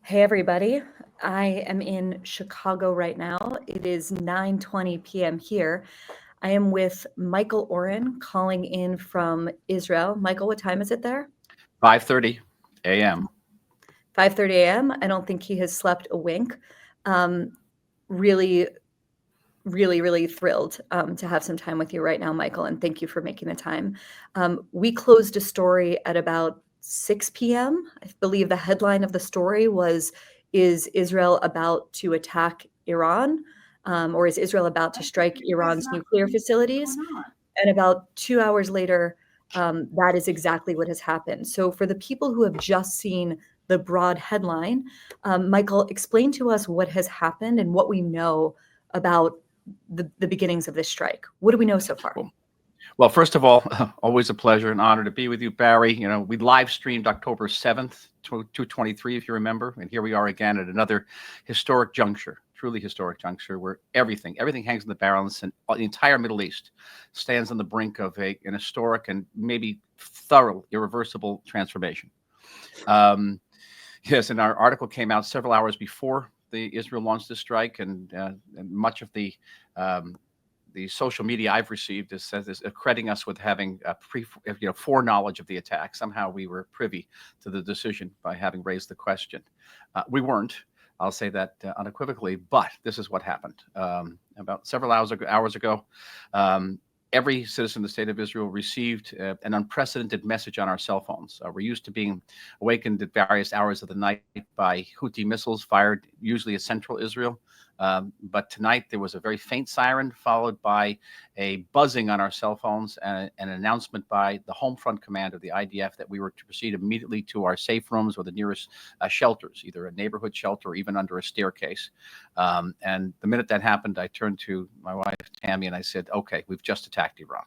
Hey everybody, I am in Chicago right now. It is 9:20 p.m. here. I am with Michael Oren calling in from Israel. Michael, what time is it there? 5:30 a.m. 5:30 a.m. I don't think he has slept a wink. Really, really thrilled to have some time with you right now, Michael, and thank you for making the time. We closed a story at about 6 p.m. I believe the headline of the story was, "Is Israel about to attack Iran?" Or is Israel about to strike Iran's nuclear facilities? And about 2 hours later, that is exactly what has happened. So for the people who have just seen the broad headline, Michael, explain to us what has happened and what we know about the beginnings of this strike. What do we know so far? Well, first of all, always a pleasure and honor to be with you, Barry. You know, we live streamed October 7th, 2023, if you remember. And here we are again at another historic juncture, truly historic juncture, where everything hangs in the balance, and the entire Middle East stands on the brink of an historic and maybe thorough, irreversible transformation. Yes, and our article came out several hours before Israel launched this strike, and much of the social media I've received is accrediting us with having foreknowledge of the attack. Somehow we were privy to the decision by having raised the question. We weren't. I'll say that unequivocally, but this is what happened. About several hours ago, every citizen of the state of Israel received an unprecedented message on our cell phones. We're used to being awakened at various hours of the night by Houthi missiles fired, usually at central Israel. But tonight there was a very faint siren followed by a buzzing on our cell phones and an announcement by the home front command of the IDF that we were to proceed immediately to our safe rooms or the nearest shelters, either a neighborhood shelter or even under a staircase. And the minute that happened, I turned to my wife, Tammy, and I said, okay, we've just attacked Iran.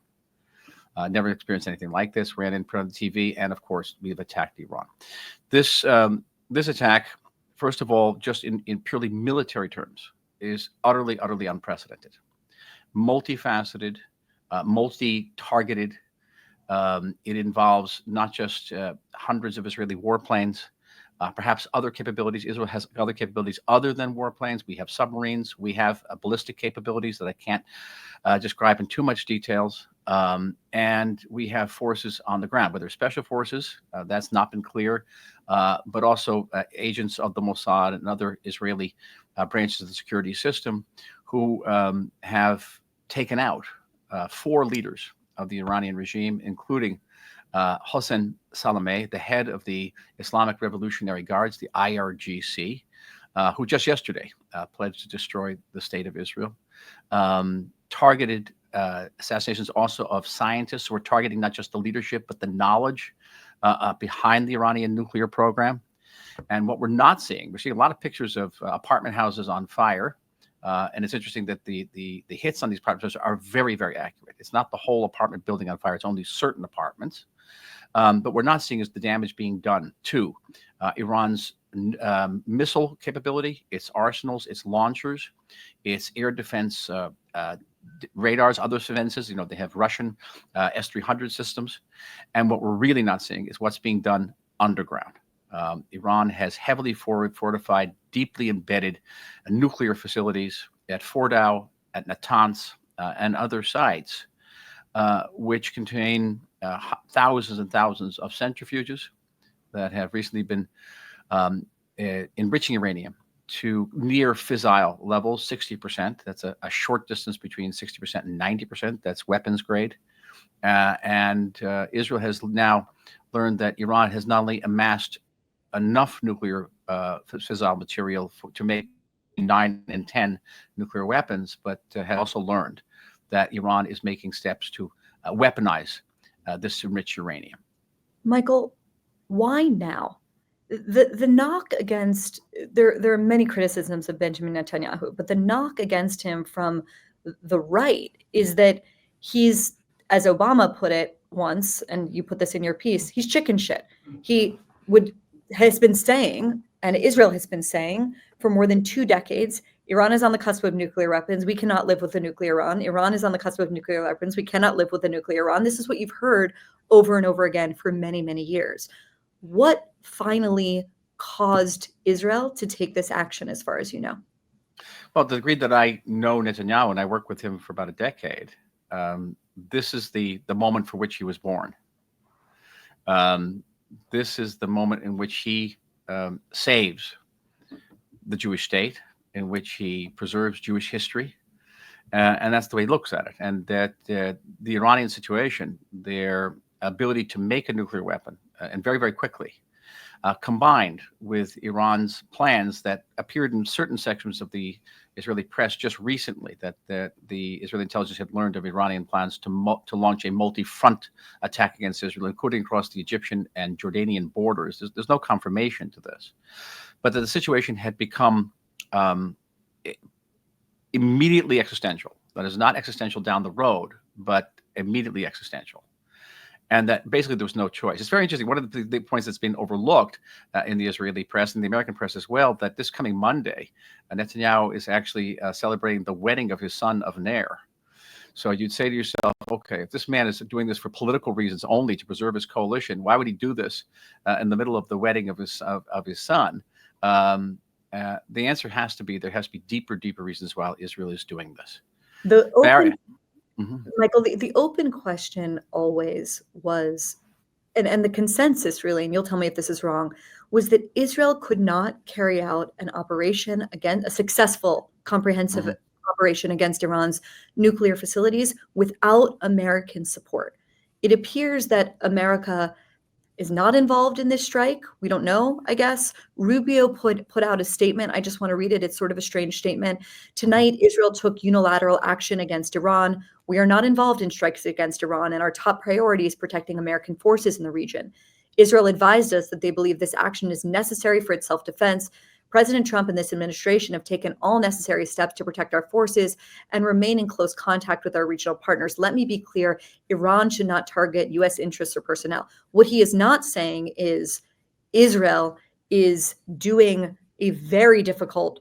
Never experienced anything like this, ran in front of the TV, and of course, we've attacked Iran. This attack, first of all, just in purely military terms, is utterly unprecedented, multifaceted, multi-targeted. It involves not just hundreds of Israeli warplanes, perhaps other capabilities. Israel has other capabilities other than warplanes. We have submarines. We have ballistic capabilities that I can't describe in too much details. And we have forces on the ground, whether special forces, that's not been clear, but also agents of the Mossad and other Israeli branches of the security system who have taken out 4 leaders of the Iranian regime, including Hossein Salami, the head of the Islamic Revolutionary Guards, the IRGC, who just yesterday pledged to destroy the state of Israel. Targeted assassinations also of scientists who are targeting not just the leadership, but the knowledge behind the Iranian nuclear program. And what we're not seeing, we're seeing a lot of pictures of apartment houses on fire. And it's interesting that the hits on these apartment houses are very accurate. It's not the whole apartment building on fire. It's only certain apartments. But what we're not seeing is the damage being done to Iran's missile capability, its arsenals, its launchers, its air defense radars, other defenses. You know, they have Russian S-300 systems. And what we're really not seeing is what's being done underground. Iran has heavily fortified, deeply embedded nuclear facilities at Fordow, at Natanz, and other sites, which contain thousands and thousands of centrifuges that have recently been enriching uranium to near fissile levels, 60%. That's a short distance between 60% and 90%. That's weapons grade. And Israel has now learned that Iran has not only amassed enough nuclear fissile material to make 9 and 10 nuclear weapons, but has also learned that Iran is making steps to weaponize this enriched uranium. Michael, why now? The knock against there are many criticisms of Benjamin Netanyahu, but the knock against him from the right is that he's, as Obama put it once, and you put this in your piece, he's chicken shit. He has been saying, and Israel has been saying for more than 2 decades, Iran is on the cusp of nuclear weapons. We cannot live with a nuclear Iran. Iran is on the cusp of nuclear weapons. We cannot live with a nuclear Iran. This is what you've heard over and over again for many years. What finally caused Israel to take this action, as far as you know? Well, to the degree that I know Netanyahu and I worked with him for about a decade, this is the moment for which he was born. This is the moment in which he saves the Jewish state, in which he preserves Jewish history, and that's the way he looks at it. And that the Iranian situation, their ability to make a nuclear weapon, and very, very quickly, combined with Iran's plans that appeared in certain sections of the Israeli press just recently, that the Israeli intelligence had learned of Iranian plans to launch a multi-front attack against Israel, including across the Egyptian and Jordanian borders. There's no confirmation to this, but that the situation had become immediately existential. That is not existential down the road, but immediately existential. And that basically there was no choice. It's very interesting. One of the points that's been overlooked in the Israeli press and the American press as well, that this coming Monday, Netanyahu is actually celebrating the wedding of his son of Ner. So you'd say to yourself, okay, if this man is doing this for political reasons only to preserve his coalition, why would he do this in the middle of the wedding of his son? The answer has to be there has to be deeper reasons why Israel is doing this. Michael, the open question always was, and the consensus really, and you'll tell me if this is wrong, was that Israel could not carry out an operation against a successful, comprehensive operation against Iran's nuclear facilities without American support. It appears that America is not involved in this strike. We don't know, I guess. Rubio put out a statement. I just want to read it. It's sort of a strange statement. Tonight, Israel took unilateral action against Iran. We are not involved in strikes against Iran, and our top priority is protecting American forces in the region. Israel advised us that they believe this action is necessary for its self-defense. President Trump and this administration have taken all necessary steps to protect our forces and remain in close contact with our regional partners. Let me be clear, Iran should not target U.S. interests or personnel. What he is not saying is Israel is doing a very difficult,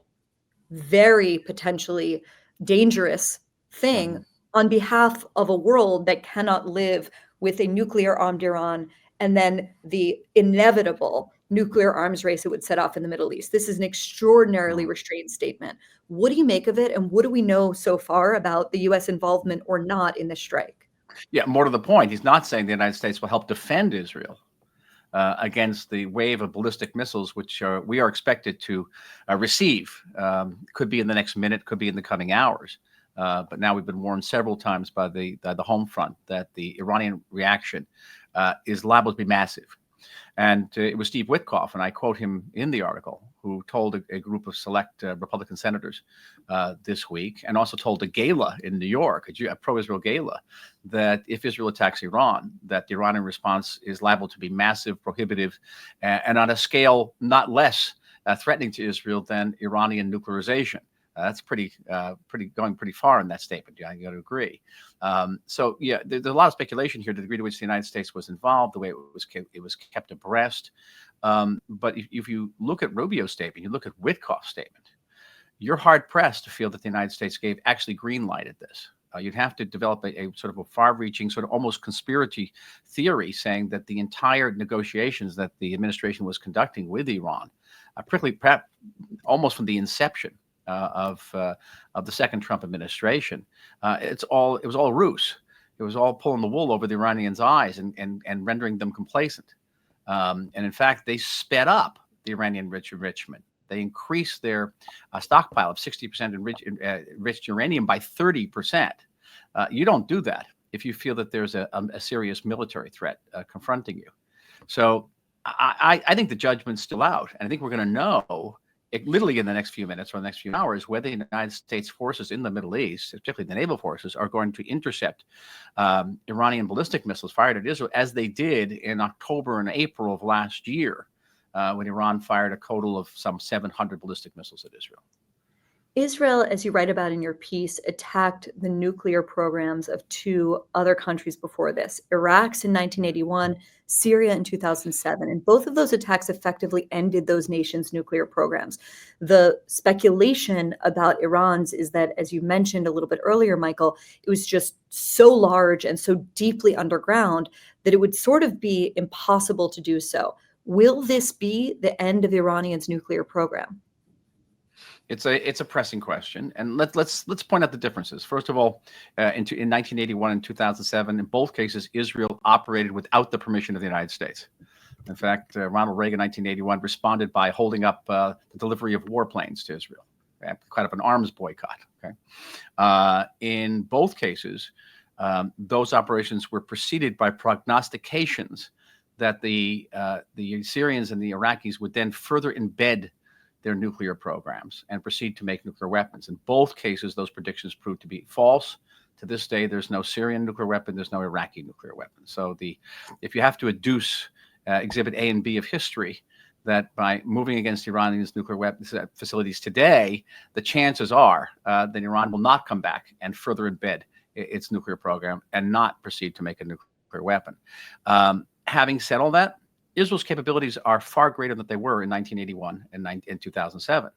very potentially dangerous thing on behalf of a world that cannot live with a nuclear-armed Iran and then the inevitable nuclear arms race it would set off in the Middle East. This is an extraordinarily restrained statement. What do you make of it, and what do we know so far about the U.S. involvement or not in this strike? Yeah, more to the point, he's not saying the United States will help defend Israel against the wave of ballistic missiles, which we are expected to receive. Could be in the next minute, could be in the coming hours. But now we've been warned several times by the home front that the Iranian reaction is liable to be massive. And it was Steve Witkoff, and I quote him in the article, who told a group of select Republican senators this week, and also told a gala in New York, a pro-Israel gala, that if Israel attacks Iran, that the Iranian response is liable to be massive, prohibitive, and on a scale not less threatening to Israel than Iranian nuclearization. That's going pretty far in that statement. Yeah, you got to agree. So yeah, there's a lot of speculation here to the degree to which the United States was involved, the way it was kept abreast. But if you look at Rubio's statement, you look at Witkoff's statement, you're hard pressed to feel that the United States actually green lighted this. You'd have to develop a sort of a far-reaching, sort of almost conspiracy theory, saying that the entire negotiations that the administration was conducting with Iran, particularly perhaps almost from the inception of the second Trump administration, it was all ruse. It was all pulling the wool over the Iranians' eyes and rendering them complacent. And in fact, they sped up the Iranian enrichment. They increased their stockpile of 60% enriched uranium by 30%. You don't do that if you feel that there's a serious military threat confronting you. So I think the judgment's still out, and I think we're going to know literally in the next few minutes or the next few hours whether the United States forces in the Middle East, particularly the naval forces, are going to intercept Iranian ballistic missiles fired at Israel, as they did in October and April of last year, when Iran fired a total of some 700 ballistic missiles at Israel. Israel, as you write about in your piece, attacked the nuclear programs of two other countries before this, Iraq's in 1981, Syria in 2007. And both of those attacks effectively ended those nations' nuclear programs. The speculation about Iran's is that, as you mentioned a little bit earlier, Michael, it was just so large and so deeply underground that it would sort of be impossible to do so. Will this be the end of Iranians' nuclear program? It's a pressing question, and let's point out the differences. First of all, in 1981 and 2007, in both cases, Israel operated without the permission of the United States. In fact, Ronald Reagan, 1981, responded by holding up the delivery of warplanes to Israel, kind of an arms boycott. Okay, in both cases, those operations were preceded by prognostications that the Syrians and the Iraqis would then further embed their nuclear programs and proceed to make nuclear weapons. In both cases, those predictions proved to be false. To this day, there's no Syrian nuclear weapon, there's no Iraqi nuclear weapon. So if you have to adduce Exhibit A and B of history, that by moving against Iranian's nuclear weapons facilities today, the chances are that Iran will not come back and further embed its nuclear program and not proceed to make a nuclear weapon. Having said all that, Israel's capabilities are far greater than they were in 1981 and in 2007.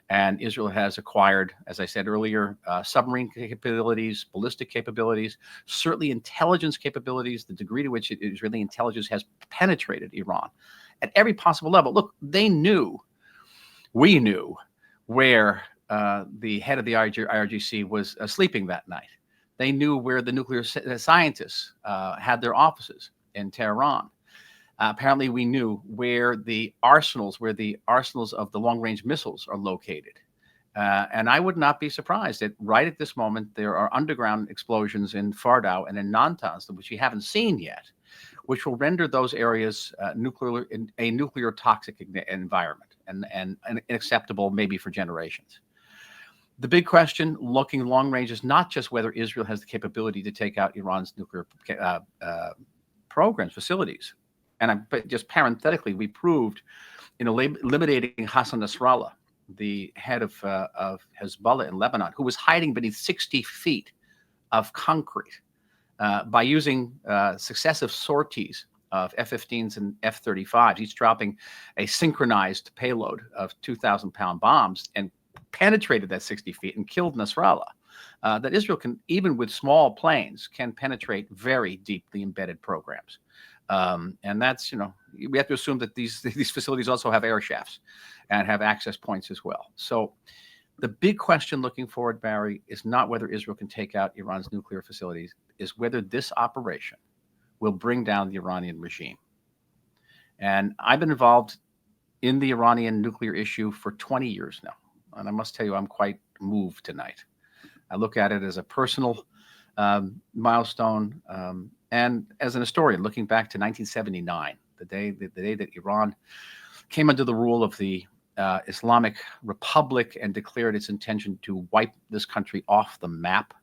And Israel has acquired, as I said earlier, submarine capabilities, ballistic capabilities, certainly intelligence capabilities, the degree to which Israeli intelligence has penetrated Iran at every possible level. Look, we knew where the head of the IRGC was sleeping that night. They knew where the nuclear scientists had their offices in Tehran. Apparently, we knew where the arsenals of the long-range missiles are located. And I would not be surprised that right at this moment, there are underground explosions in Fardau and in Natanz, which we haven't seen yet, which will render those areas a nuclear toxic environment and unacceptable maybe for generations. The big question looking long range is not just whether Israel has the capability to take out Iran's nuclear programs, facilities. But just parenthetically, we proved in eliminating Hassan Nasrallah, the head of Hezbollah in Lebanon, who was hiding beneath 60 feet of concrete by using successive sorties of F-15s and F-35s, each dropping a synchronized payload of 2,000-pound bombs and penetrated that 60 feet and killed Nasrallah. That Israel can, even with small planes, can penetrate very deeply embedded programs. And that's, we have to assume that these facilities also have air shafts and have access points as well. So the big question looking forward, Barry, is not whether Israel can take out Iran's nuclear facilities, is whether this operation will bring down the Iranian regime. And I've been involved in the Iranian nuclear issue for 20 years now. And I must tell you, I'm quite moved tonight. I look at it as a personal milestone, and as an historian, looking back to 1979, the day that Iran came under the rule of the Islamic Republic and declared its intention to wipe this country off the map.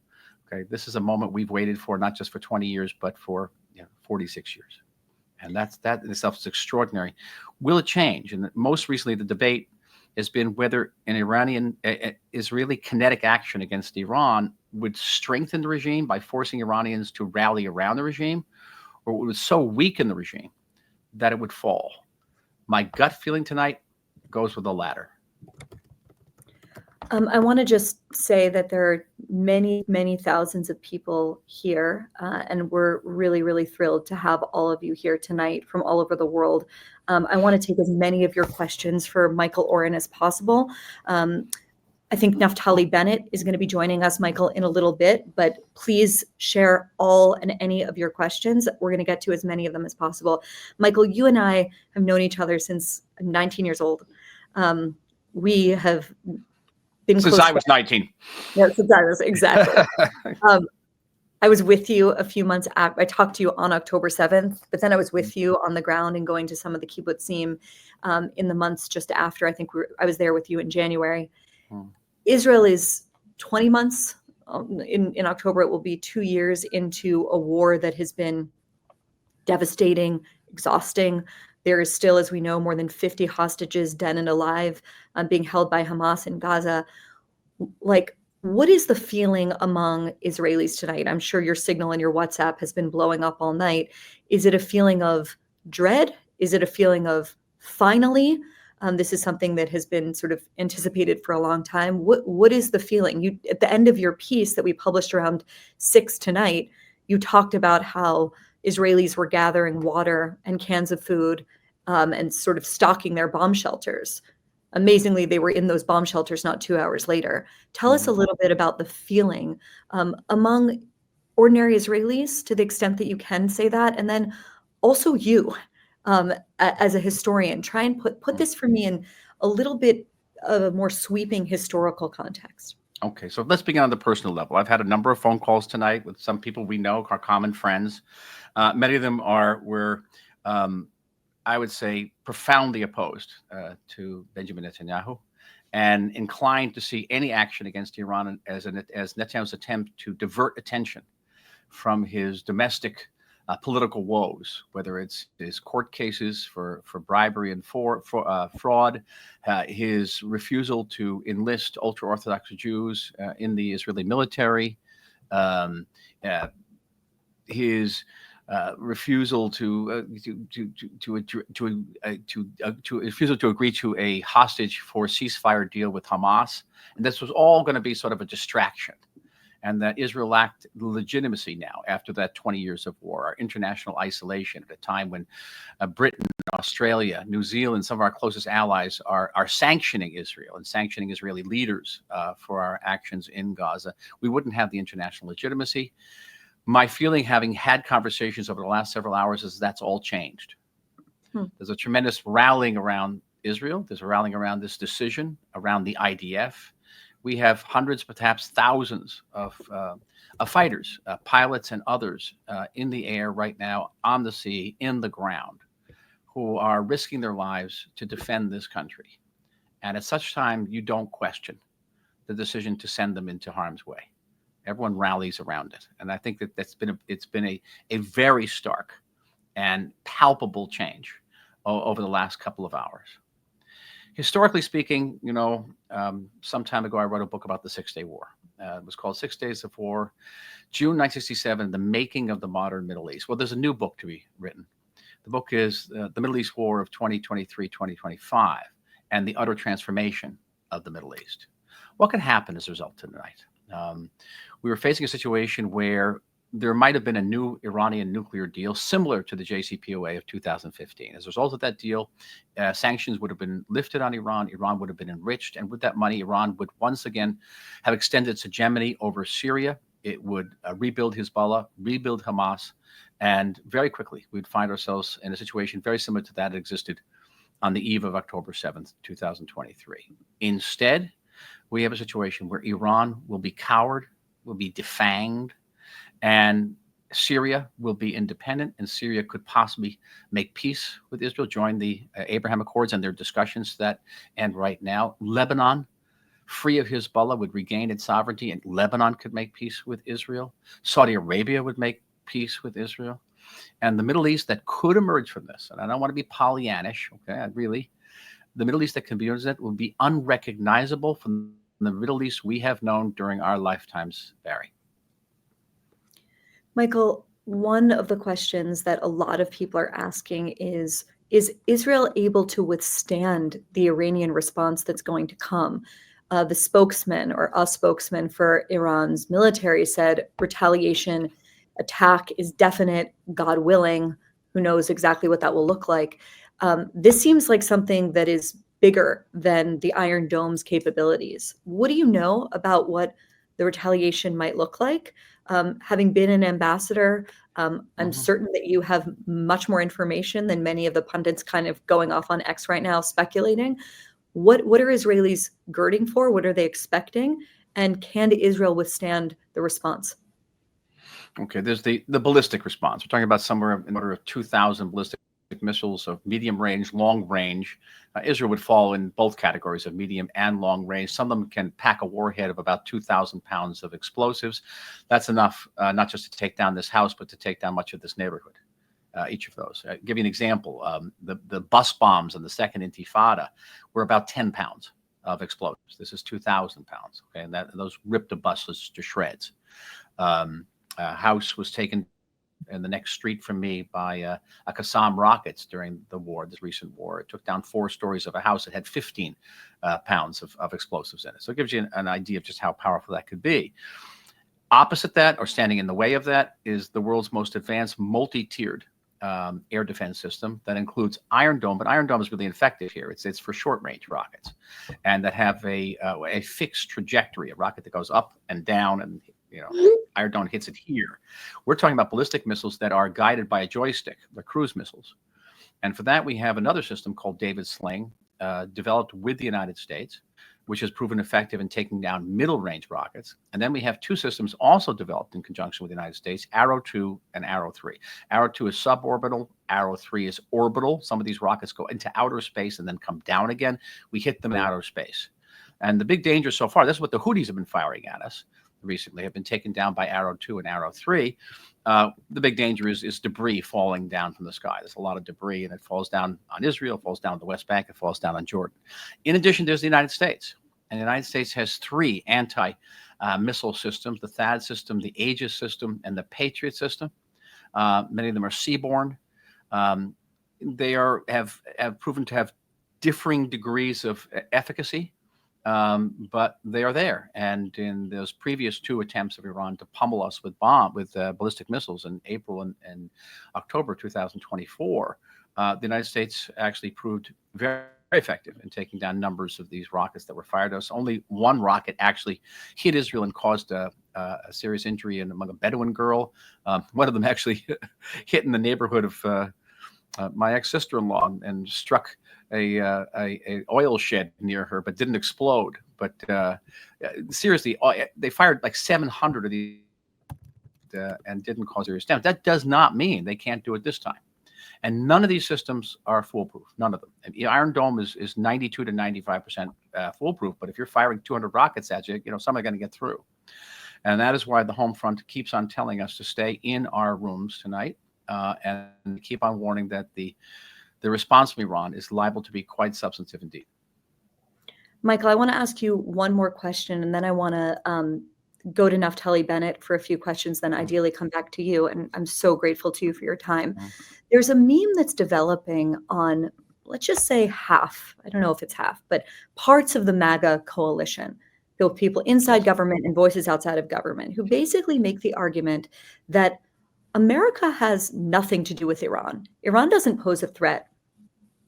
Okay, this is a moment we've waited for, not just for 20 years, but for 46 years. And that in itself is extraordinary. Will it change? And most recently, the debate has been whether an Israeli kinetic action against Iran would strengthen the regime by forcing Iranians to rally around the regime, or it would so weaken the regime that it would fall. My gut feeling tonight goes with the latter. I want to just say that there are many, many thousands of people here, and we're really, really thrilled to have all of you here tonight from all over the world. I want to take as many of your questions for Michael Oren as possible. I think Naftali Bennett is going to be joining us, Michael, in a little bit, but please share all and any of your questions. We're going to get to as many of them as possible. Michael, you and I have known each other since I'm 19 years old. We have been since I was 19. Yeah, since I was, exactly. I was with you a few months after. I talked to you on October 7th, but then I was with you on the ground and going to some of the kibbutzim in the months just after. I think I was there with you in January. Israel is 20 months. In October, it will be 2 years into a war that has been devastating, exhausting. There is still, as we know, more than 50 hostages, dead and alive, being held by Hamas in Gaza. What is the feeling among Israelis tonight? I'm sure your signal and your WhatsApp has been blowing up all night. Is it a feeling of dread? Is it a feeling of finally? This is something that has been sort of anticipated for a long time. What is the feeling? You, at the end of your piece that we published around 6 tonight, you talked about how Israelis were gathering water and cans of food and sort of stocking their bomb shelters. Amazingly, they were in those bomb shelters not 2 hours later. Tell us a little bit about the feeling among ordinary Israelis, to the extent that you can say that, and then also you, as a historian. Try and put this for me in a little bit of a more sweeping historical context. Okay, so let's begin on the personal level. I've had a number of phone calls tonight with some people we know, our common friends. Many of them were, I would say, profoundly opposed to Benjamin Netanyahu and inclined to see any action against Iran as Netanyahu's attempt to divert attention from his domestic political woes, whether it's his court cases for bribery and fraud, his refusal to enlist ultra-Orthodox Jews in the Israeli military, his refusal to agree to a hostage for ceasefire deal with Hamas, and this was all going to be sort of a distraction. And that Israel lacked legitimacy now after that 20 years of war, our international isolation at a time when Britain, Australia, New Zealand, some of our closest allies are sanctioning Israel and sanctioning Israeli leaders for our actions in Gaza. We wouldn't have the international legitimacy. My feeling, having had conversations over the last several hours, is that's all changed. There's a tremendous rallying around Israel. There's a rallying around this decision, around the IDF. We have hundreds, perhaps thousands of fighters, pilots and others in the air right now, on the sea, in the ground, who are risking their lives to defend this country. And at such time, you don't question the decision to send them into harm's way. Everyone rallies around it. And I think that it's been a very stark and palpable change over the last couple of hours. Historically speaking, some time ago, I wrote a book about the Six-Day War. It was called 6 Days of War, June 1967, The Making of the Modern Middle East. Well, there's a new book to be written. The book is The Middle East War of 2023-2025 and the Utter Transformation of the Middle East. What can happen as a result tonight? We were facing a situation where there might have been a new Iranian nuclear deal similar to the JCPOA of 2015. As a result of that deal, sanctions would have been lifted on Iran. Iran would have been enriched. And with that money, Iran would once again have extended its hegemony over Syria. It would rebuild Hezbollah, rebuild Hamas. And very quickly, we'd find ourselves in a situation very similar to that existed on the eve of October 7th, 2023. Instead, we have a situation where Iran will be cowered, will be defanged, and Syria will be independent, and Syria could possibly make peace with Israel, join the Abraham Accords and their discussions that end right now. Lebanon, free of Hezbollah, would regain its sovereignty, and Lebanon could make peace with Israel. Saudi Arabia would make peace with Israel. And the Middle East that could emerge from this, and I don't want to be Pollyannish, okay, the Middle East that can be emerged will be unrecognizable from the Middle East we have known during our lifetimes, Bari. Michael, one of the questions that a lot of people are asking is Israel able to withstand the Iranian response that's going to come? The spokesman, or a spokesman for Iran's military, said retaliation attack is definite, God willing. Who knows exactly what that will look like? This seems like something that is bigger than the Iron Dome's capabilities. What do you know about what the retaliation might look like? Having been an ambassador, I'm certain that you have much more information than many of the pundits kind of going off on X right now speculating. What are Israelis girding for? What are they expecting? And can Israel withstand the response? Okay, there's the ballistic response. We're talking about somewhere in the order of 2,000 ballistic missiles of medium range, long range. Israel would fall in both categories of medium and long range. Some of them can pack a warhead of about 2,000 pounds of explosives. That's enough, not just to take down this house, but to take down much of this neighborhood. Each of those. I'll give you an example. The bus bombs in the Second Intifada were about 10 pounds of explosives. This is 2,000 pounds. Okay, and those ripped the buses to shreds. A house was taken in the next street from me by a Qassam rockets during the war, this recent war. It took down 4 stories of a house that had 15 pounds of explosives in it. So it gives you an idea of just how powerful that could be. Opposite that, or standing in the way of that, is the world's most advanced multi-tiered air defense system that includes Iron Dome, but Iron Dome is really ineffective here. It's for short range rockets, and that have a fixed trajectory, a rocket that goes up and down, and Iron Dome hits it here. We're talking about ballistic missiles that are guided by a joystick. They're cruise missiles, and for that we have another system called David Sling, developed with the United States, which has proven effective in taking down middle-range rockets. And then we have two systems also developed in conjunction with the United States, Arrow 2 and Arrow 3. Arrow 2 is suborbital. Arrow 3 is orbital. Some of these rockets go into outer space and then come down again. We hit them in outer space. And the big danger so far, this is what the Houthis have been firing at us recently, have been taken down by Arrow 2 and Arrow 3. The big danger is debris falling down from the sky. There's a lot of debris, and it falls down on Israel, it falls down on the West Bank, it falls down on Jordan. In addition, there's the United States. And the United States has three anti-missile systems: the THAAD system, the Aegis system, and the Patriot system. Many of them are seaborne. They have proven to have differing degrees of efficacy, but they are there. And in those previous two attempts of Iran to pummel us with ballistic missiles in April and October 2024, the United States actually proved very effective in taking down numbers of these rockets that were fired at us. Only one rocket actually hit Israel and caused a serious injury among a Bedouin girl. One of them actually hit in the neighborhood of my ex-sister-in-law and struck a oil shed near her, but didn't explode. But seriously, they fired like 700 of these and didn't cause serious damage. That does not mean they can't do it this time. And none of these systems are foolproof. None of them. And Iron Dome is 92 to 95% foolproof. But if you're firing 200 rockets at you, some are going to get through. And that is why the home front keeps on telling us to stay in our rooms tonight, and keep on warning that the response from Iran is liable to be quite substantive indeed. Michael, I want to ask you one more question, and then I want to go to Naftali Bennett for a few questions, then ideally come back to you. And I'm so grateful to you for your time. There's a meme that's developing on, let's just say half, I don't know if it's half, but parts of the MAGA coalition, both people inside government and voices outside of government, who basically make the argument that America has nothing to do with Iran. Iran doesn't pose a threat,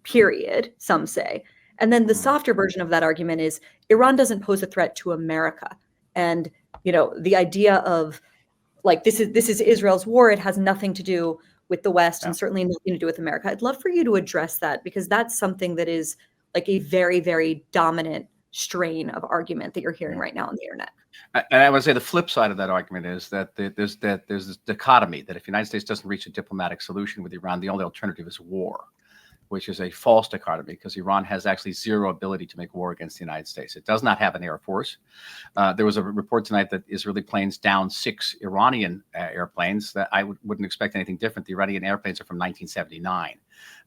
period, some say. And then the softer version of that argument is Iran doesn't pose a threat to America. And, the idea of like, this is Israel's war. It has nothing to do with the West, and certainly nothing to do with America. I'd love for you to address that, because that's something that is like a very, very dominant strain of argument that you're hearing right now on the internet. And I would say the flip side of that argument is that there's this dichotomy that if the United States doesn't reach a diplomatic solution with Iran, the only alternative is war, which is a false dichotomy, because Iran has actually zero ability to make war against the United States. It does not have an air force. There was a report tonight that Israeli planes downed 6 Iranian airplanes. That I wouldn't expect anything different. The Iranian airplanes are from 1979.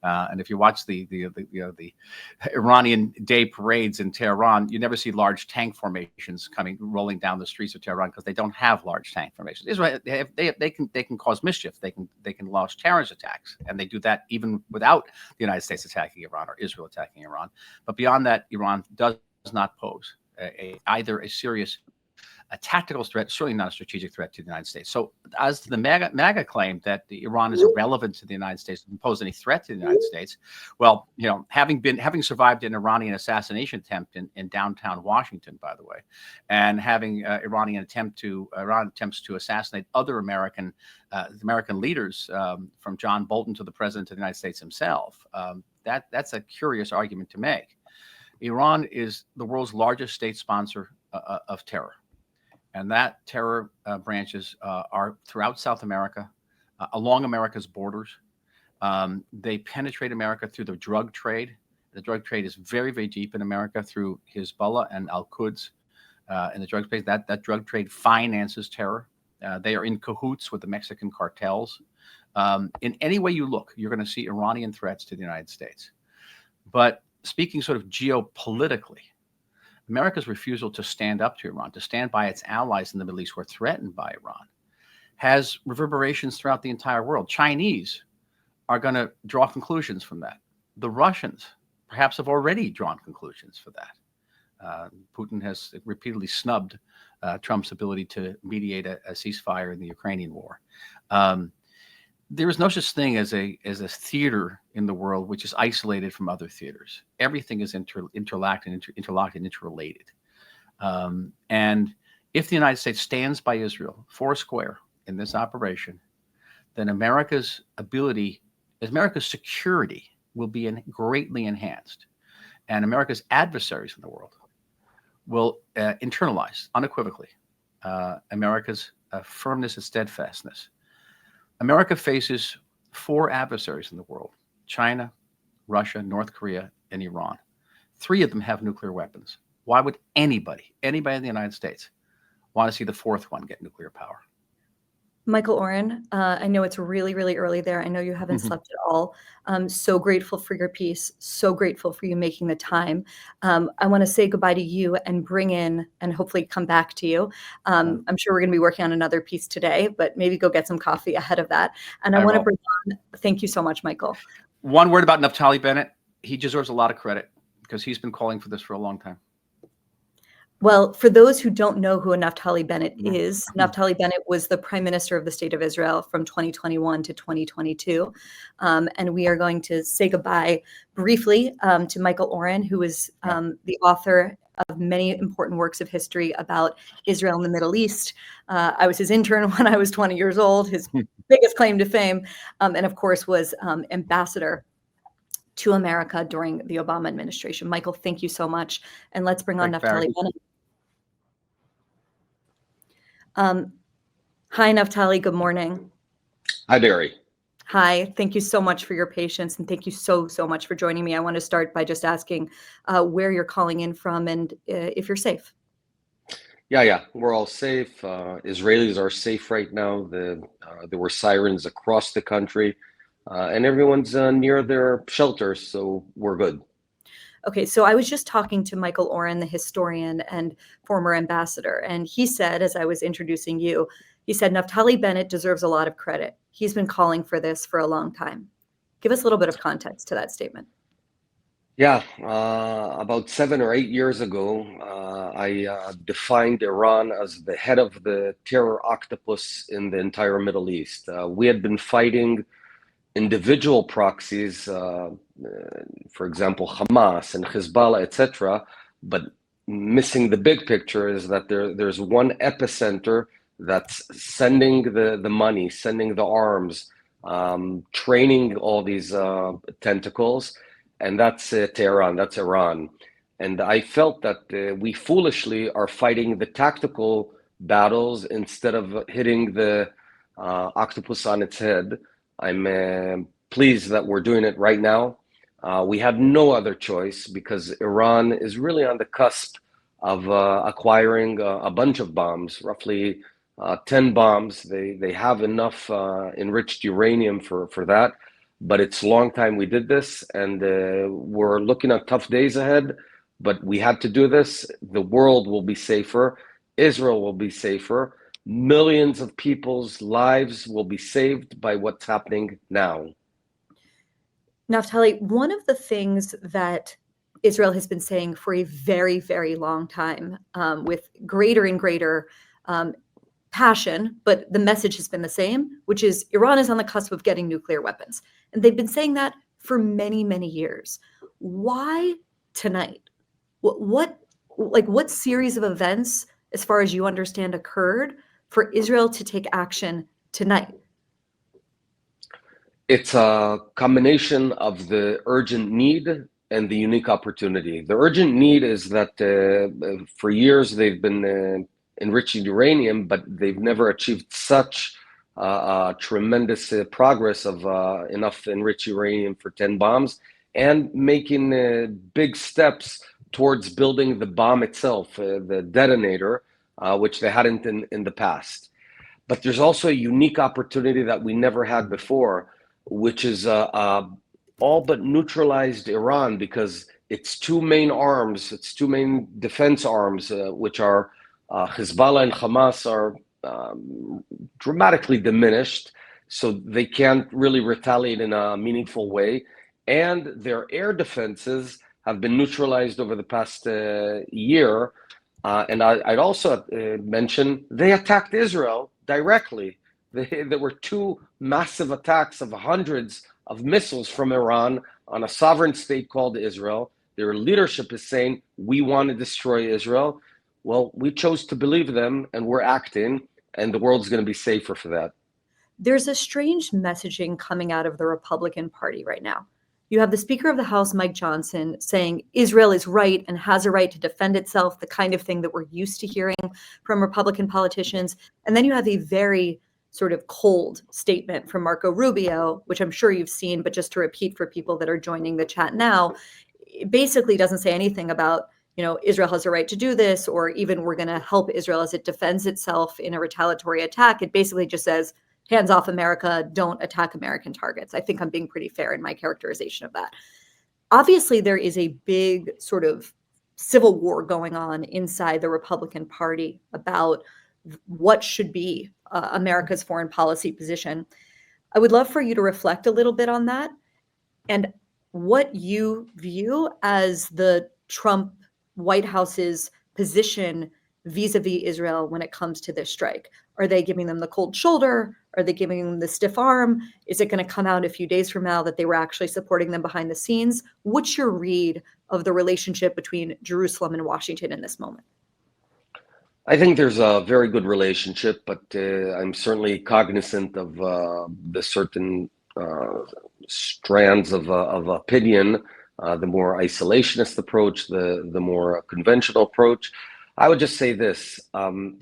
And if you watch the Iranian day parades in Tehran, you never see large tank formations rolling down the streets of Tehran, because they don't have large tank formations. Israel, they can cause mischief. They can launch terrorist attacks, and they do that even without the United States attacking Iran or Israel attacking Iran. But beyond that, Iran does not pose either a serious tactical threat, certainly not a strategic threat to the United States. So as to the MAGA claim that Iran is irrelevant to the United States, doesn't pose any threat to the United States, well, having survived an Iranian assassination attempt in downtown Washington, by the way, and having Iran attempts to assassinate other American leaders, from John Bolton to the President of the United States himself, that's a curious argument to make. Iran is the world's largest state sponsor of terror. And that terror branches are throughout South America, along America's borders. They penetrate America through the drug trade. The drug trade is very, very deep in America through Hezbollah and Al-Quds in the drug trade. That drug trade finances terror. They are in cahoots with the Mexican cartels. In any way you look, you're going to see Iranian threats to the United States. But speaking sort of geopolitically, America's refusal to stand up to Iran, to stand by its allies in the Middle East who are threatened by Iran, has reverberations throughout the entire world. Chinese are going to draw conclusions from that. The Russians perhaps have already drawn conclusions for that. Putin has repeatedly snubbed Trump's ability to mediate a ceasefire in the Ukrainian war. There is no such thing as a theater in the world which is isolated from other theaters. Everything is interlocked and interrelated. And if the United States stands by Israel foursquare in this operation, then America's security will be greatly enhanced, and America's adversaries in the world will internalize unequivocally America's firmness and steadfastness. America faces four adversaries in the world: China, Russia, North Korea, and Iran. Three of them have nuclear weapons. Why would anybody in the United States want to see the fourth one get nuclear power? Michael Oren, I know it's really, really early there. I know you haven't slept at all. I'm so grateful for your piece. So grateful for you making the time. I want to say goodbye to you and bring in and hopefully come back to you. I'm sure we're going to be working on another piece today, but maybe go get some coffee ahead of that. And I want to bring on, thank you so much, Michael. One word about Naftali Bennett. He deserves a lot of credit because he's been calling for this for a long time. Well, for those who don't know who Naftali Bennett is, Naftali Bennett was the Prime Minister of the State of Israel from 2021 to 2022. And we are going to say goodbye briefly to Michael Oren, who is the author of many important works of history about Israel and the Middle East. I was his intern when I was 20 years old, his biggest claim to fame, and of course was ambassador to America during the Obama administration. Michael, thank you so much. And let's bring on Naftali Bennett. Hi, Naftali. Good morning. Hi, Bari. Hi. Thank you so much for your patience, and thank you so much for joining me. I want to start by just asking where you're calling in from and if you're safe. Yeah, we're all safe. Israelis are safe right now. There were sirens across the country, and everyone's near their shelters, so we're good. Okay, so I was just talking to Michael Oren, the historian and former ambassador, and he said, as I was introducing you, he said, Naftali Bennett deserves a lot of credit. He's been calling for this for a long time. Give us a little bit of context to that statement. Yeah, about 7 or 8 years ago, I defined Iran as the head of the terror octopus in the entire Middle East. We had been fighting individual proxies, for example, Hamas and Hezbollah, etc., but missing the big picture is that there's one epicenter that's sending the money, sending the arms, training all these tentacles, and that's Tehran, that's Iran. And I felt that we foolishly are fighting the tactical battles instead of hitting the octopus on its head. I'm pleased that we're doing it right now. We have no other choice because Iran is really on the cusp of acquiring a bunch of bombs, roughly 10 bombs. They have enough enriched uranium for that, but it's a long time we did this, and we're looking at tough days ahead, but we had to do this. The world will be safer. Israel will be safer. Millions of people's lives will be saved by what's happening now. Naftali, one of the things that Israel has been saying for a very, very long time, with greater and greater passion, but the message has been the same, which is Iran is on the cusp of getting nuclear weapons. And they've been saying that for many, many years. Why tonight? What series of events, as far as you understand, occurred for Israel to take action tonight? It's a combination of the urgent need and the unique opportunity. The urgent need is that for years they've been enriching uranium, but they've never achieved such tremendous progress of enough enriched uranium for 10 bombs, and making big steps towards building the bomb itself, the detonator, which they hadn't in the past. But there's also a unique opportunity that we never had before, which is all but neutralized Iran, because its two main arms, its two main defense arms, which are Hezbollah and Hamas, are dramatically diminished, so they can't really retaliate in a meaningful way. And their air defenses have been neutralized over the past year. And I'd also mention they attacked Israel directly There were two massive attacks of hundreds of missiles from Iran on a sovereign state called Israel. Their leadership is saying, we want to destroy Israel. Well, we chose to believe them, and we're acting, and the world's going to be safer for that. There's a strange messaging coming out of the Republican Party right now. You have the Speaker of the House, Mike Johnson, saying Israel is right and has a right to defend itself, the kind of thing that we're used to hearing from Republican politicians. And then you have a very sort of cold statement from Marco Rubio, which I'm sure you've seen, but just to repeat for people that are joining the chat now, it basically doesn't say anything about, Israel has a right to do this, or even we're going to help Israel as it defends itself in a retaliatory attack. It basically just says, hands off America, don't attack American targets. I think I'm being pretty fair in my characterization of that. Obviously, there is a big sort of civil war going on inside the Republican Party about what should be America's foreign policy position. I would love for you to reflect a little bit on that and what you view as the Trump White House's position vis-a-vis Israel when it comes to this strike. Are they giving them the cold shoulder? Are they giving them the stiff arm? Is it going to come out a few days from now that they were actually supporting them behind the scenes? What's your read of the relationship between Jerusalem and Washington in this moment? I think there's a very good relationship, but I'm certainly cognizant of the certain strands of opinion, the more isolationist approach, the more conventional approach. I would just say this.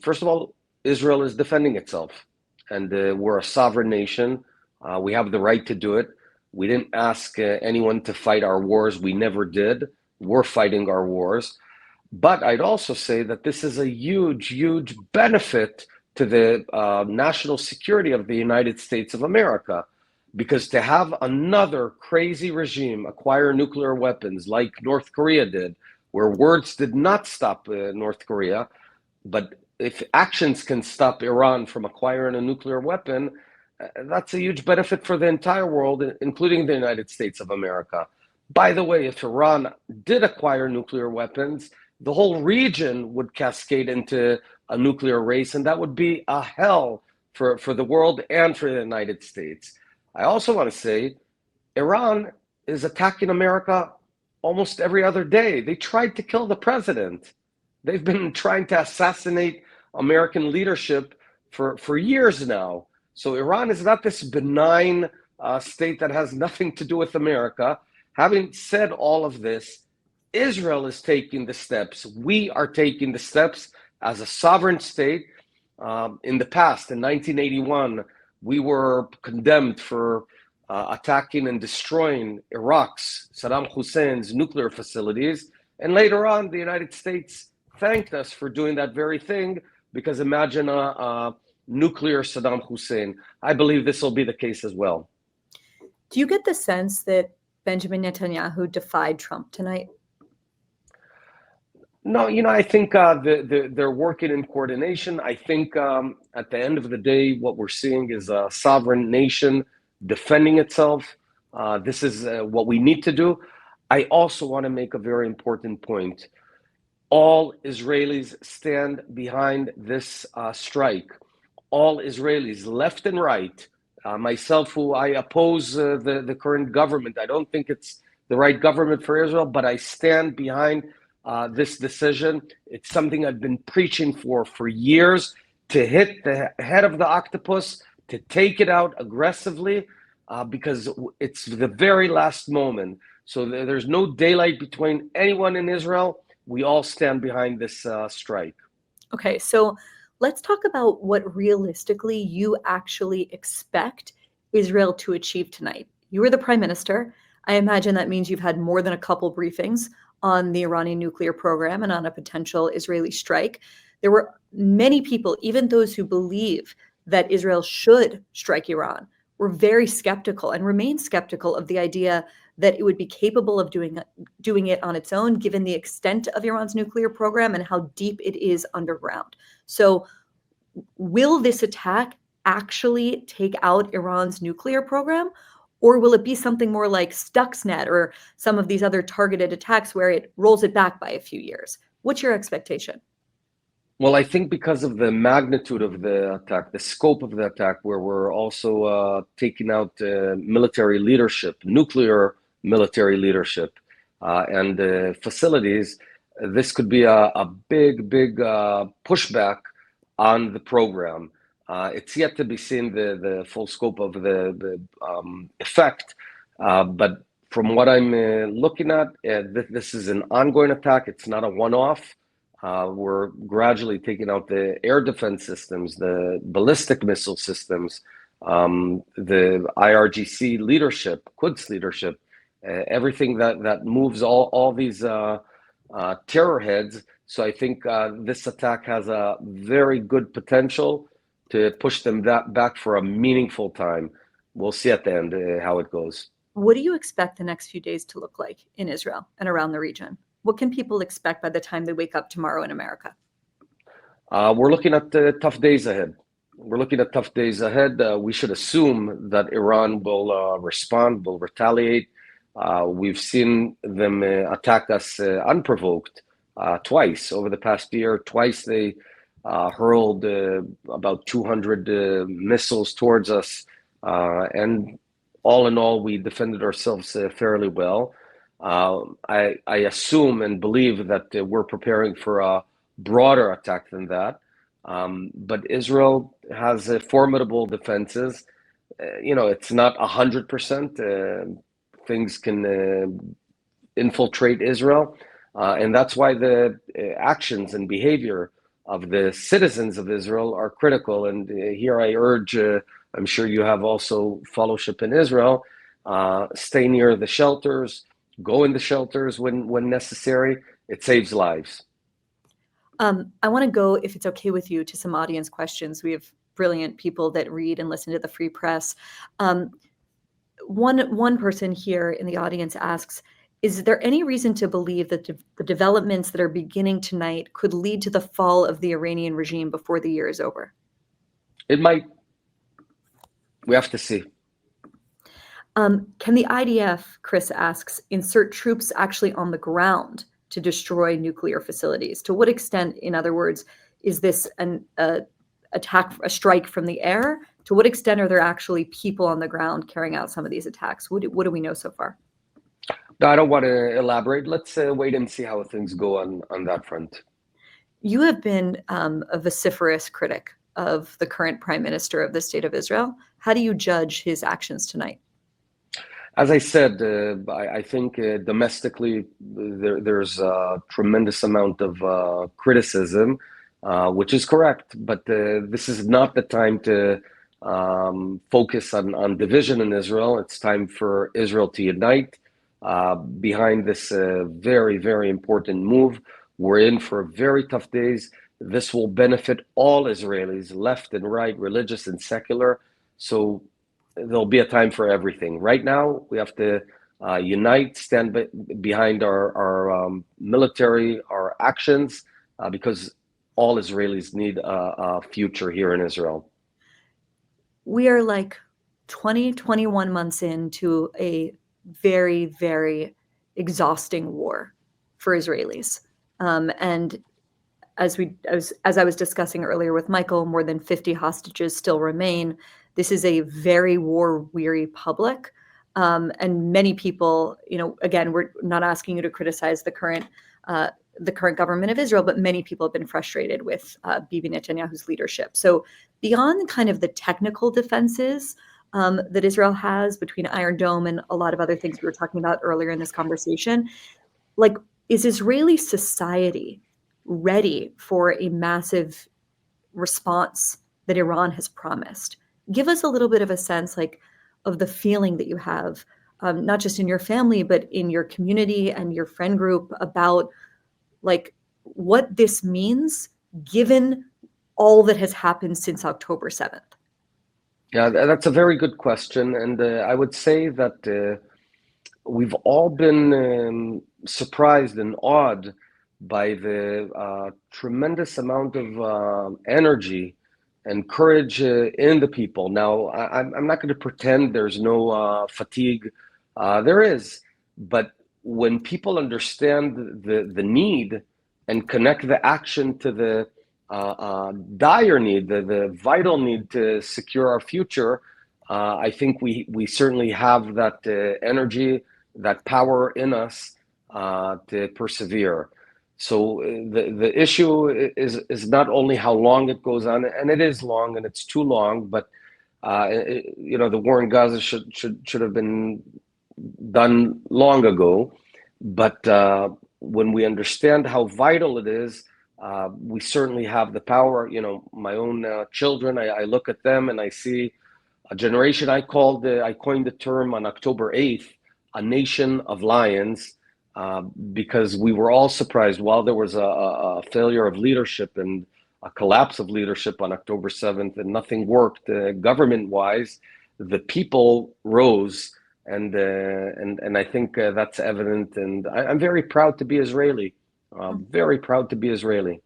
First of all, Israel is defending itself, and we're a sovereign nation. We have the right to do it. We didn't ask anyone to fight our wars. We never did. We're fighting our wars. But I'd also say that this is a huge, huge benefit to the national security of the United States of America, because to have another crazy regime acquire nuclear weapons like North Korea did, where words did not stop North Korea, but if actions can stop Iran from acquiring a nuclear weapon, that's a huge benefit for the entire world, including the United States of America. By the way, if Iran did acquire nuclear weapons, the whole region would cascade into a nuclear race, and that would be a hell for the world and for the United States. I also want to say Iran is attacking America almost every other day. They tried to kill the president. They've been trying to assassinate American leadership for years now. So Iran is not this benign state that has nothing to do with America. Having said all of this, Israel is taking the steps. We are taking the steps as a sovereign state. In the past, in 1981, we were condemned for attacking and destroying Iraq's, Saddam Hussein's nuclear facilities. And later on, the United States thanked us for doing that very thing, because imagine a nuclear Saddam Hussein. I believe this will be the case as well. Do you get the sense that Benjamin Netanyahu defied Trump tonight? No, I think they're working in coordination. I think at the end of the day, what we're seeing is a sovereign nation defending itself. This is what we need to do. I also want to make a very important point. All Israelis stand behind this strike. All Israelis, left and right, myself, who I oppose the current government. I don't think it's the right government for Israel, but I stand behind this decision. It's something I've been preaching for years, to hit the head of the octopus, to take it out aggressively, because it's the very last moment. So there's no daylight between anyone in Israel. We all stand behind this strike. Okay, so let's talk about what realistically you actually expect Israel to achieve tonight. You were the prime minister. I imagine that means you've had more than a couple briefings on the Iranian nuclear program and on a potential Israeli strike. There were many people, even those who believe that Israel should strike Iran, were very skeptical and remain skeptical of the idea that it would be capable of doing it on its own, given the extent of Iran's nuclear program and how deep it is underground. So will this attack actually take out Iran's nuclear program? Or will it be something more like Stuxnet or some of these other targeted attacks where it rolls it back by a few years? What's your expectation? Well, I think because of the magnitude of the attack, the scope of the attack, where we're also taking out military leadership, nuclear military leadership, and facilities, this could be a big, big pushback on the program. It's yet to be seen the full scope of the effect, but from what I'm looking at, this is an ongoing attack. It's not a one-off. We're gradually taking out the air defense systems, the ballistic missile systems, the IRGC leadership, Quds leadership, everything that moves all these terror heads. So I think this attack has a very good potential to push them back for a meaningful time. We'll see at the end how it goes. What do you expect the next few days to look like in Israel and around the region? What can people expect by the time they wake up tomorrow in America? We're looking at tough days ahead. We're looking at tough days ahead. We should assume that Iran will respond, will retaliate. We've seen them attack us unprovoked twice over the past year. Twice they hurled about 200 missiles towards us. And all in all, we defended ourselves fairly well. I assume and believe that we're preparing for a broader attack than that. But Israel has formidable defenses. It's not 100%. Things can infiltrate Israel. And that's why the actions and behavior of the citizens of Israel are critical. And here I urge, I'm sure you have also fellowship in Israel, stay near the shelters, go in the shelters when necessary. It saves lives. I want to go, if it's okay with you, to some audience questions. We have brilliant people that read and listen to the Free Press. One person here in the audience asks, is there any reason to believe that the developments that are beginning tonight could lead to the fall of the Iranian regime before the year is over? It might. We have to see. Can the IDF, Chris asks, insert troops actually on the ground to destroy nuclear facilities? To what extent, in other words, is this an attack, a strike from the air? To what extent are there actually people on the ground carrying out some of these attacks? What do we know so far? No, I don't want to elaborate. Let's wait and see how things go on that front. You have been a vociferous critic of the current prime minister of the state of Israel. How do you judge his actions tonight? As I said, I think domestically there's a tremendous amount of criticism, which is correct. But this is not the time to focus on division in Israel. It's time for Israel to unite behind this very, very important move. We're in for very tough days. This will benefit all Israelis, left and right, religious and secular. So there'll be a time for everything. Right now, we have to unite, stand behind our military, our actions, because all Israelis need a future here in Israel. We are like 21 months into a very, very exhausting war for Israelis. And as I was discussing earlier with Michael, more than 50 hostages still remain. This is a very war-weary public. And many people, again, we're not asking you to criticize the current government of Israel, but many people have been frustrated with Bibi Netanyahu's leadership. So beyond kind of the technical defenses that Israel has between Iron Dome and a lot of other things we were talking about earlier in this conversation, like, is Israeli society ready for a massive response that Iran has promised? Give us a little bit of a sense, of the feeling that you have, not just in your family, but in your community and your friend group, about what this means given all that has happened since October 7th. Yeah, that's a very good question. And I would say that we've all been surprised and awed by the tremendous amount of energy and courage in the people. Now, I'm not going to pretend there's no fatigue. There is. But when people understand the need and connect the action to the dire need, the vital need to secure our future, I think we certainly have that energy, that power in us to persevere. So the issue is not only how long it goes on, and it is long, and it's too long, but the war in Gaza should have been done long ago. But when we understand how vital it is, we certainly have the power. My own children, I look at them and I see a generation. I coined the term on October 8th, a nation of lions, because we were all surprised while there was a failure of leadership and a collapse of leadership on October 7th, and nothing worked government-wise. The people rose, and I think that's evident. And I'm very proud to be Israeli. Very proud to be Israeli.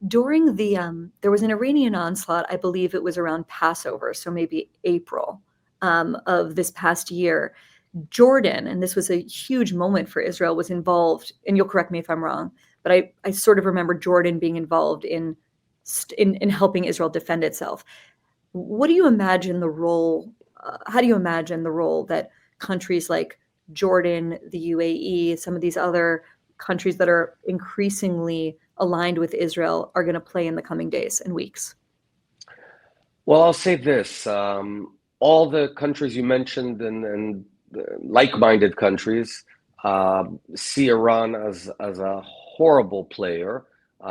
During there was an Iranian onslaught, I believe it was around Passover, so maybe April of this past year. Jordan, and this was a huge moment for Israel, was involved, and you'll correct me if I'm wrong, but I sort of remember Jordan being involved in helping Israel defend itself. What do you imagine the role, how do you imagine the role that countries like Jordan, the UAE, some of these other countries that are increasingly aligned with Israel are going to play in the coming days and weeks? Well, I'll say this. All the countries you mentioned and like-minded countries see Iran as a horrible player.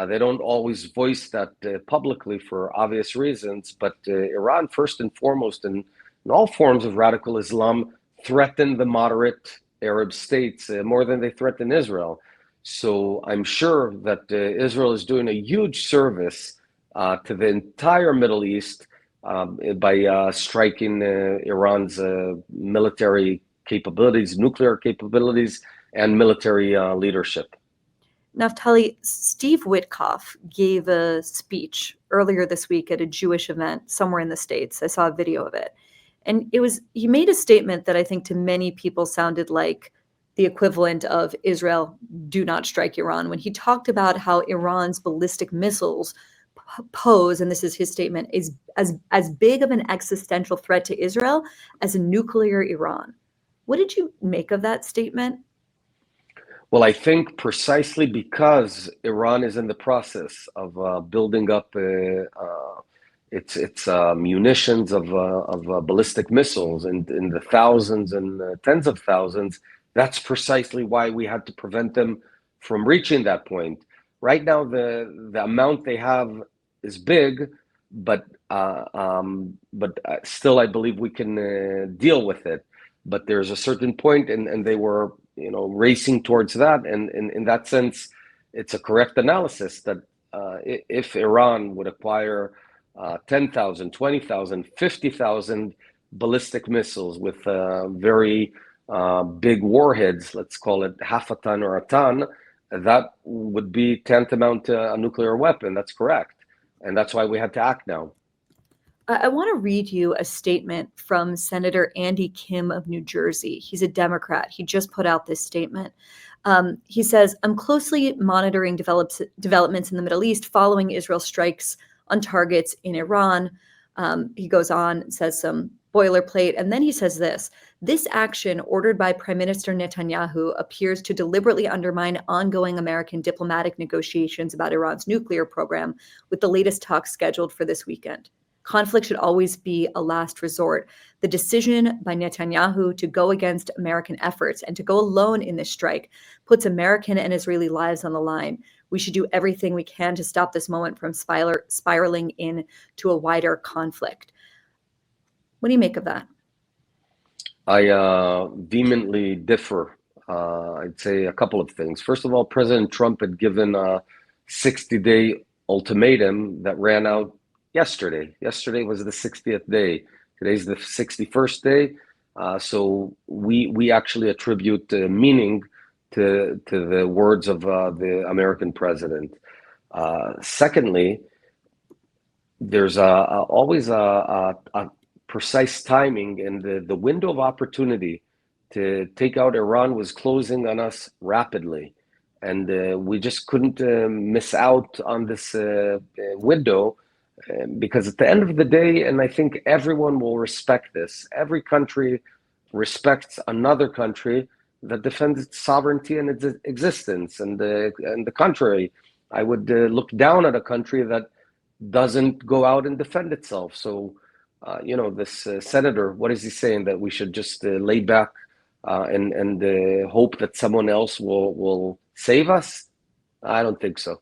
They don't always voice that publicly for obvious reasons, but Iran, first and foremost, in all forms of radical Islam, threaten the moderate Arab states more than they threaten Israel. So I'm sure that Israel is doing a huge service to the entire Middle East by striking Iran's military capabilities, nuclear capabilities, and military leadership. Naftali, Steve Witkoff gave a speech earlier this week at a Jewish event somewhere in the States. I saw a video of it. And he made a statement that I think to many people sounded like the equivalent of Israel, do not strike Iran, when he talked about how Iran's ballistic missiles pose, and this is his statement, is as big of an existential threat to Israel as a nuclear Iran. What did you make of that statement? Well, I think precisely because Iran is in the process of building up its munitions of ballistic missiles in the thousands and tens of thousands, that's precisely why we had to prevent them from reaching that point. Right now, the amount they have is big, but still, I believe we can deal with it. But there's a certain point, and they were racing towards that. And in that sense, it's a correct analysis that if Iran would acquire 10,000, 20,000, 50,000 ballistic missiles with very big warheads, let's call it half a ton or a ton, that would be tantamount to a nuclear weapon. That's correct. And that's why we had to act now. I want to read you a statement from Senator Andy Kim of New Jersey. He's a Democrat. He just put out this statement. He says, "I'm closely monitoring developments in the Middle East following Israel strikes on targets in Iran." He goes on, says some boilerplate, and then he says this action ordered by Prime Minister Netanyahu appears to deliberately undermine ongoing American diplomatic negotiations about Iran's nuclear program, with the latest talks scheduled for this weekend. Conflict should always be a last resort. The decision by Netanyahu to go against American efforts and to go alone in this strike puts American and Israeli lives on the line. We should do everything we can to stop this moment from spiraling into a wider conflict. What do you make of that? I vehemently differ. I'd say a couple of things. First of all, President Trump had given a 60-day ultimatum that ran out yesterday. Yesterday was the 60th day. Today's the 61st day. So we actually attribute meaning to the words of the American president. Secondly, there's always a precise timing, and the window of opportunity to take out Iran was closing on us rapidly. And we just couldn't miss out on this window because at the end of the day, and I think everyone will respect this, every country respects another country that defends its sovereignty and its existence. And the contrary, I would look down at a country that doesn't go out and defend itself. So, this senator, what is he saying? That we should just lay back and hope that someone else will save us? I don't think so.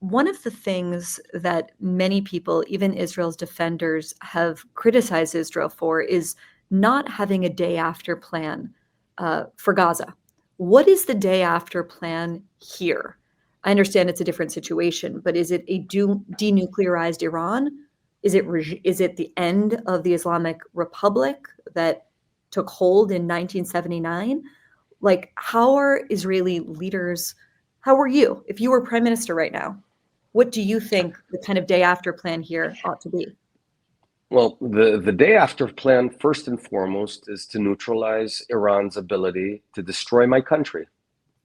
One of the things that many people, even Israel's defenders, have criticized Israel for is not having a day after plan for Gaza. What is the day after plan here? I understand it's a different situation, but is it a denuclearized Iran? Is it the end of the Islamic Republic that took hold in 1979? Like, how are Israeli leaders, how are you, if you were prime minister right now, what do you think the kind of day after plan here ought to be? Well, the day after plan, first and foremost, is to neutralize Iran's ability to destroy my country.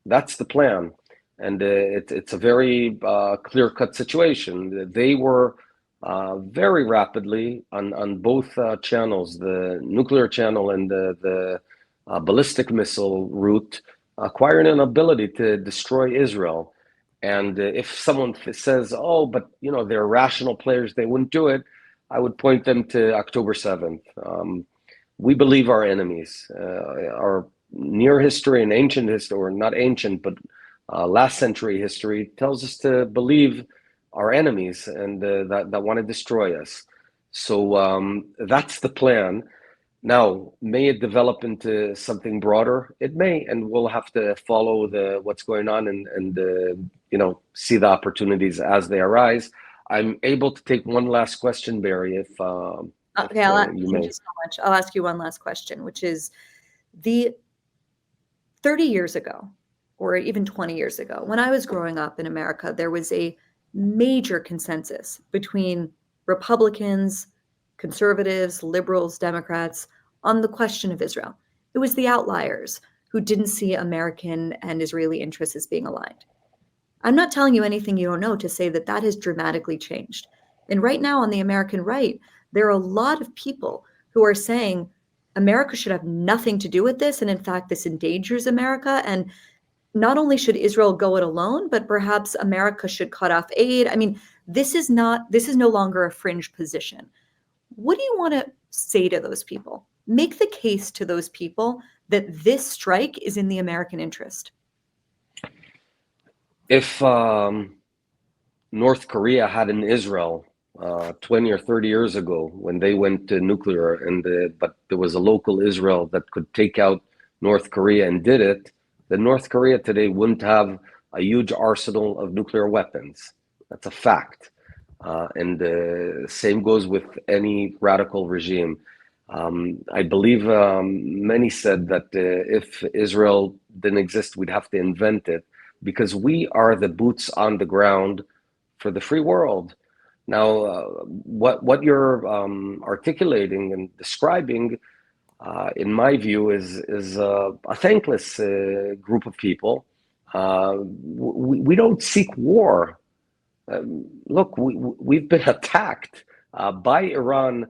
That's the plan. And it's a very clear-cut situation. They were very rapidly on both channels, the nuclear channel and the ballistic missile route, acquiring an ability to destroy Israel. And if someone says, "Oh, but they're rational players, they wouldn't do it," I would point them to October 7th. We believe our enemies, our near history and ancient history, or not ancient, but last century history tells us to believe our enemies and that want to destroy us. So that's the plan. Now, may it develop into something broader? It may, and we'll have to follow what's going on and see the opportunities as they arise. I'm able to take one last question, Bari, if Okay, you may. thank you so much. I'll ask you one last question, which is the 30 years ago, or even 20 years ago, when I was growing up in America, there was a major consensus between Republicans, conservatives, liberals, Democrats on the question of Israel. It was the outliers who didn't see American and Israeli interests as being aligned. I'm not telling you anything you don't know to say that that has dramatically changed. And right now on the American right, there are a lot of people who are saying America should have nothing to do with this. And in fact, this endangers America. And not only should Israel go it alone, but perhaps America should cut off aid. I mean, this is no longer a fringe position. What do you want to say to those people? Make the case to those people that this strike is in the American interest. If North Korea had an Israel 20 or 30 years ago when they went to nuclear, but there was a local Israel that could take out North Korea and did it, then North Korea today wouldn't have a huge arsenal of nuclear weapons. That's a fact. And same goes with any radical regime. I believe many said that if Israel didn't exist, we'd have to invent it, because we are the boots on the ground for the free world. Now, what you're articulating and describing, in my view, is a thankless group of people. We don't seek war. Look, we've been attacked by Iran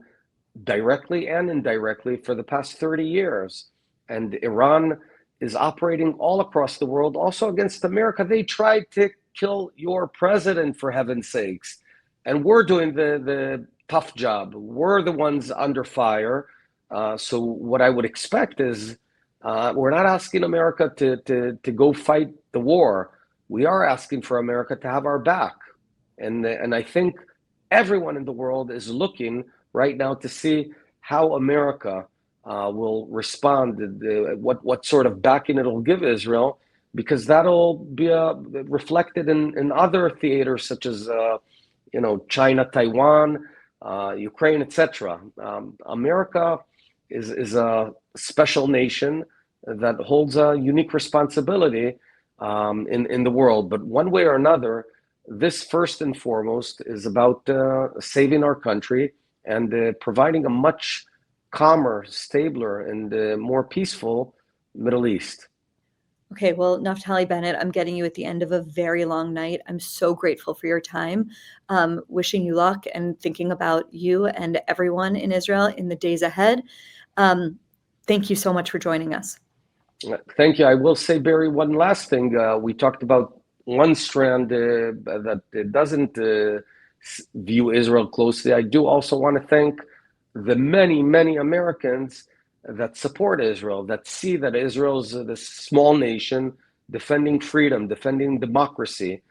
directly and indirectly for the past 30 years. And Iran is operating all across the world, also against America. They tried to kill your president, for heaven's sakes. And we're doing the tough job. We're the ones under fire. So what I would expect is we're not asking America to go fight the war. We are asking for America to have our back. And I think everyone in the world is looking right now to see how America will respond, what sort of backing it'll give Israel, because that'll be reflected in other theaters such as China, Taiwan, Ukraine, etc. America is a special nation that holds a unique responsibility in the world. But one way or another, this first and foremost is about saving our country and providing a much calmer, stabler, and more peaceful Middle East. Okay, well, Naftali Bennett, I'm getting you at the end of a very long night. I'm so grateful for your time. Wishing you luck and thinking about you and everyone in Israel in the days ahead. Thank you so much for joining us. Thank you. I will say, Barry, one last thing. We talked about one strand that doesn't view Israel closely. I do also want to thank the many, many Americans that support Israel, that see that Israel's this small nation defending freedom, defending democracy,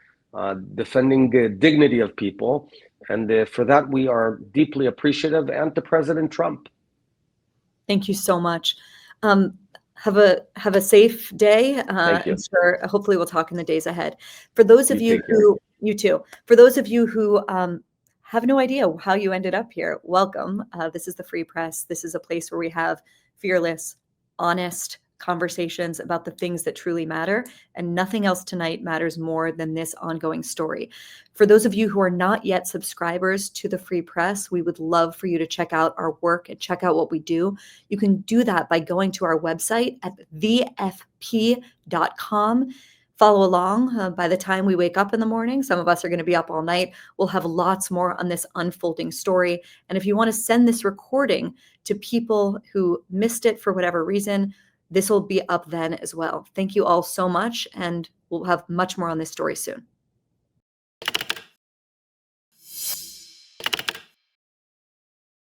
defending the dignity of people. And for that, we are deeply appreciative, and to President Trump. Thank you so much. Have a safe day. Thank you. I'm sure hopefully we'll talk in the days ahead. For those of you take care. who, you too, for those of you who have no idea how you ended up here, welcome. This is the Free Press. This is a place where we have fearless, honest conversations about the things that truly matter, and nothing else tonight matters more than this ongoing story. For those of you who are not yet subscribers to the Free Press, we would love for you to check out our work and check out what we do. You can do that by going to our website at thefp.com. Follow along. By the time we wake up in the morning, some of us are going to be up all night. We'll have lots more on this unfolding story. And if you want to send this recording to people who missed it for whatever reason, this will be up then as well. Thank you all so much, and we'll have much more on this story soon.